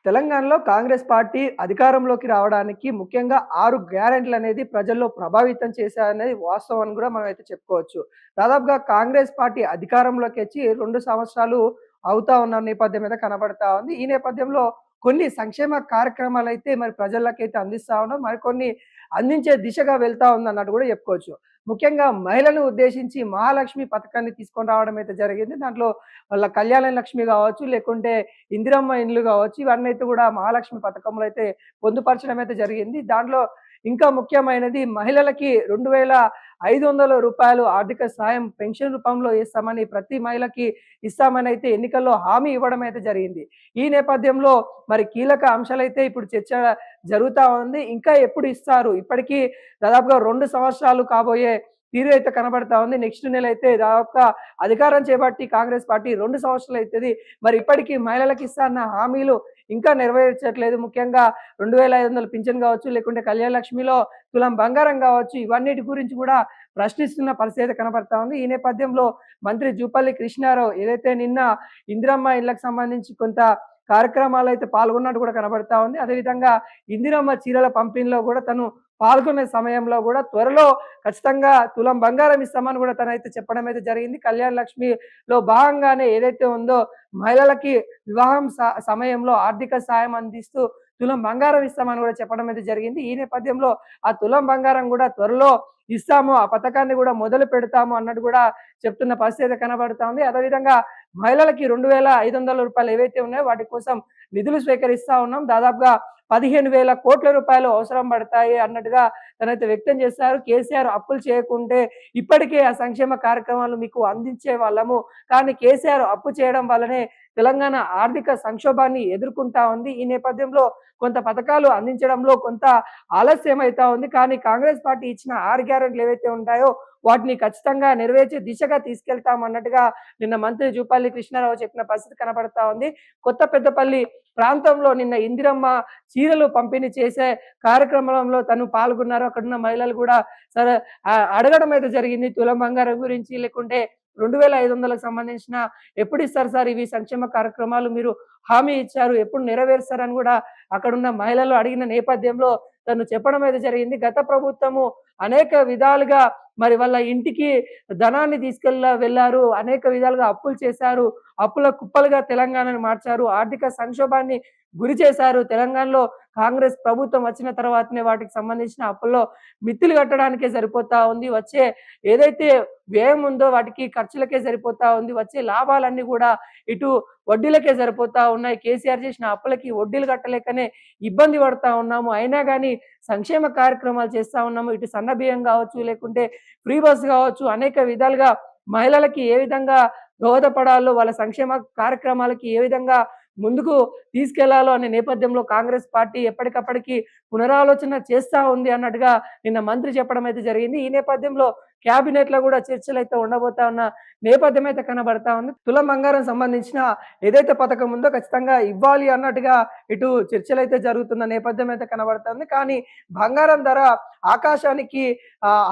తెలంగాణలో కాంగ్రెస్ పార్టీ అధికారంలోకి రావడానికి ముఖ్యంగా 6 గ్యారెంటీలనేది ప్రజల్లో ప్రభావితం చేశాయనేది వాస్తవం అని గూడా మనమైతే చెప్పుకోవచ్చు. దాదాపుగా కాంగ్రెస్ పార్టీ అధికారంలోకొచ్చి 2 సంవత్సరాలు అవుతా ఉన్న నేపథ్యం అయితే కనబడతా ఉంది. ఈ నేపథ్యంలో కొన్ని సంక్షేమ కార్యక్రమాలైతే మరి ప్రజలకైతే అందిస్తా ఉన్నాం. మరికొన్ని అందించే దిశగా వెళ్తా ఉందన్నట్టు గూడా చెప్పుకోవచ్చు. ముఖ్యంగా మహిళలను ఉద్దేశించి మహాలక్ష్మి పథకాన్ని తీసుకొని రావడం అయితే జరిగింది. దాంట్లో వాళ్ళ కళ్యాణ లక్ష్మి గావచ్చు, లేకుంటే ఇందిరమ్మ ఇండ్లు గావచ్చు, ఇవన్నైతే గూడా మహాలక్ష్మి పథకంలో అయితే పొందుపరచడం అయితే జరిగింది. దాంట్లో ఇంకా ముఖ్యమైనది మహిళలకి రూ. 2,500 ఆర్థిక సాయం పెన్షన్ రూపంలో ఇస్తామని ప్రతి మహిళకి ఇస్తామని అయితే ఎన్నికల్లో హామీ ఇవ్వడం అయితే జరిగింది. ఈ నేపథ్యంలో మరి కీలక అంశాలైతే ఇప్పుడు చర్చ జరుగుతా ఉంది. ఇంకా ఎప్పుడు ఇస్తారు? ఇప్పటికీ దాదాపుగా 2 సంవత్సరాలు కాబోయే తీరు అయితే కనబడతా ఉంది. నెక్స్ట్ నెల అయితే దాదాపుగా అధికారం చేపట్టి కాంగ్రెస్ పార్టీ 2 సంవత్సరాలు అయితది. మరి ఇప్పటికీ మహిళలకు ఇస్తా అన్న హామీలు ఇంకా నెరవేర్చట్లేదు. ముఖ్యంగా 2,500 పింఛన్ కావచ్చు, లేకుంటే కళ్యాణ లక్ష్మిలో తులం బంగారం కావచ్చు, ఇవన్నిటి గురించి కూడా ప్రశ్నిస్తున్న పరిస్థితి అయితే కనబడతా ఉంది. ఈ నేపథ్యంలో మంత్రి జూపల్లి కృష్ణారావు ఏదైతే నిన్న ఇందిరమ్మ ఇళ్ళకి సంబంధించి కొంత కార్యక్రమాలైతే పాల్గొన్నట్టు కూడా కనబడతా ఉంది. అదేవిధంగా ఇందిరమ్మ చీరల పంపిణీలో కూడా తను పాల్గొనే సమయంలో కూడా త్వరలో ఖచ్చితంగా తులం బంగారం ఇస్తామని కూడా తనైతే చెప్పడం అయితే జరిగింది. కళ్యాణ లక్ష్మిలో భాగంగానే ఏదైతే ఉందో మహిళలకి వివాహం సమయంలో ఆర్థిక సాయం అందిస్తూ తులం బంగారం ఇస్తామని కూడా చెప్పడం అయితే జరిగింది. ఈ నేపథ్యంలో ఆ తులం బంగారం కూడా త్వరలో ఇస్తాము, ఆ పథకాన్ని కూడా మొదలు పెడతాము అన్నట్టు కూడా చెప్తున్న పరిస్థితి అయితే కనబడతా ఉంది. అదేవిధంగా మహిళలకి రూ. 2,500 ఏవైతే ఉన్నాయో వాటి కోసం నిధులు స్వీకరిస్తా ఉన్నాం. దాదాపుగా 15,000 కోట్ల రూపాయలు అవసరం పడతాయి అన్నట్టుగా తనైతే వ్యక్తం చేశారు. కేసీఆర్ అప్పులు చేయకుంటే ఇప్పటికే ఆ సంక్షేమ కార్యక్రమాలు మీకు అందించే వాళ్ళము. కానీ కేసీఆర్ అప్పు చేయడం వల్లనే తెలంగాణ ఆర్థిక సంక్షోభాన్ని ఎదుర్కొంటా ఉంది. ఈ నేపథ్యంలో కొంత పథకాలు అందించడంలో కొంత ఆలస్యం అయితా ఉంది. కానీ కాంగ్రెస్ పార్టీ ఇచ్చిన 6 గ్యారెంటీలు ఏవైతే ఉంటాయో వాటిని ఖచ్చితంగా నెరవేర్చే దిశగా తీసుకెళ్తామన్నట్టుగా నిన్న మంత్రి జూపల్లి కృష్ణారావు చెప్పిన పరిస్థితి కనబడతా ఉంది. కొత్త పెద్దపల్లి ప్రాంతంలో నిన్న ఇందిరమ్మ చీరలు పంపిణీ చేసే కార్యక్రమంలో తను పాల్గొన్నారు. అక్కడున్న మహిళలు కూడా సరే అడగడం అయితే జరిగింది. తులం బంగారం గురించి, లేకుంటే 2,500లకు సంబంధించిన ఎప్పుడు ఇస్తారు సార్ ఇవి సంక్షేమ కార్యక్రమాలు, మీరు హామీ ఇచ్చారు, ఎప్పుడు నెరవేరుస్తారని కూడా అక్కడున్న మహిళలు అడిగిన నేపథ్యంలో తను చెప్పడం అయితే జరిగింది. గత ప్రభుత్వము అనేక విధాలుగా మరి వాళ్ళ ఇంటికి ధనాన్ని వెళ్లారు. అనేక విధాలుగా అప్పులు చేశారు. అప్పుల కుప్పలుగా తెలంగాణను మార్చారు. ఆర్థిక సంక్షోభాన్ని గురి చేశారు. తెలంగాణలో కాంగ్రెస్ ప్రభుత్వం వచ్చిన తర్వాతనే వాటికి సంబంధించిన అప్పుల్లో మిత్తులు కట్టడానికే సరిపోతా ఉంది. వచ్చే ఏదైతే వ్యయం ఉందో వాటికి ఖర్చులకే సరిపోతా ఉంది. వచ్చే లాభాలన్నీ కూడా ఇటు వడ్డీలకే సరిపోతా ఉన్నాయి. కేసీఆర్ చేసిన అప్పులకి వడ్డీలు కట్టలేకనే ఇబ్బంది పడతా ఉన్నాము. అయినా కానీ సంక్షేమ కార్యక్రమాలు చేస్తా ఉన్నాము. ఇటు సన్న బియ్యం కావచ్చు, లేకుంటే ఫ్రీ బస్ కావచ్చు, అనేక విధాలుగా మహిళలకి ఏ విధంగా దోహదపడాలో, వాళ్ళ సంక్షేమ కార్యక్రమాలకి ఏ విధంగా ముందుకు తీసుకెళ్లాలో అనే నేపథ్యంలో కాంగ్రెస్ పార్టీ ఎప్పటికప్పటికి పునరాలోచన చేస్తా ఉంది అన్నట్టుగా నిన్న మంత్రి చెప్పడం అయితే జరిగింది. ఈ నేపథ్యంలో క్యాబినెట్ లో కూడా చర్చలు అయితే ఉండబోతా ఉన్న నేపథ్యం అయితే కనబడతా ఉంది. తులం బంగారం సంబంధించిన ఏదైతే పథకం ఉందో ఖచ్చితంగా ఇవ్వాలి అన్నట్టుగా ఇటు చర్చలు అయితే జరుగుతున్న నేపథ్యం అయితే కనబడుతుంది. కానీ బంగారం ధర ఆకాశానికి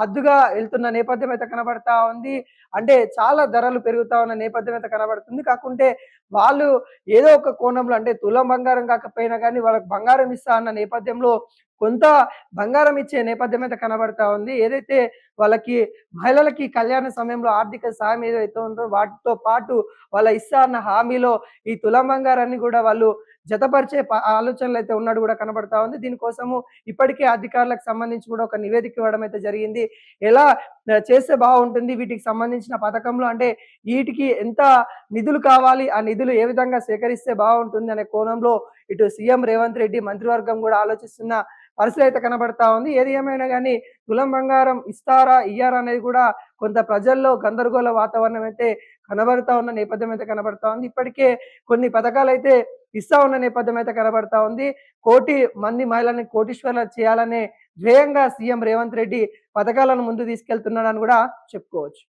హద్దుగా వెళ్తున్న నేపథ్యం అయితే కనబడతా ఉంది. అంటే చాలా ధరలు పెరుగుతా ఉన్న నేపథ్యం అయితే కనబడుతుంది. కాకుంటే వాళ్ళు ఏదో ఒక కోణంలో, అంటే తులం బంగారం కాకపోయినా కానీ వాళ్ళకి బంగారం ఇస్తా అన్న నేపథ్యంలో కొంత బంగారం ఇచ్చే నేపథ్యం అయితే కనబడతా ఉంది. ఏదైతే వాళ్ళకి మహిళలకి కళ్యాణ సమయంలో ఆర్థిక సాయం ఏదైతే ఉందో వాటితో పాటు వాళ్ళ ఇస్తా అన్న హామీలో ఈ తులం బంగారాన్ని కూడా వాళ్ళు జతపరిచే ఆలోచనలు అయితే ఉన్నట్టు కూడా కనబడతా ఉంది. దీనికోసము ఇప్పటికే అధికారులకు సంబంధించి కూడా ఒక నివేదిక ఇవ్వడం అయితే జరిగింది. ఎలా చేస్తే బాగుంటుంది, వీటికి సంబంధించిన పథకంలో అంటే వీటికి ఎంత నిధులు కావాలి, ఆ నిధులు ఏ విధంగా సేకరిస్తే బాగుంటుంది అనే కోణంలో ఇటు సీఎం రేవంత్ రెడ్డి మంత్రివర్గం కూడా ఆలోచిస్తున్న పరిస్థితి అయితే కనబడతా ఉంది. ఏది ఏమైనా కానీ తులం బంగారం ఇస్తారా ఇయ్యారా అనేది కూడా కొంత ప్రజల్లో గందరగోళ వాతావరణం అయితే కనబడతా ఉన్న నేపథ్యం అయితే కనబడతా ఉంది. ఇప్పటికే కొన్ని పథకాలు అయితే ఇస్తా ఉన్న నేపథ్యం అయితే కనబడతా ఉంది. 1,00,00,000 మంది మహిళల్ని కోటీశ్వరులు చేయాలనే ధ్యేయంగా సీఎం రేవంత్ రెడ్డి పథకాలను ముందు తీసుకెళ్తున్నాడని కూడా చెప్పుకోవచ్చు.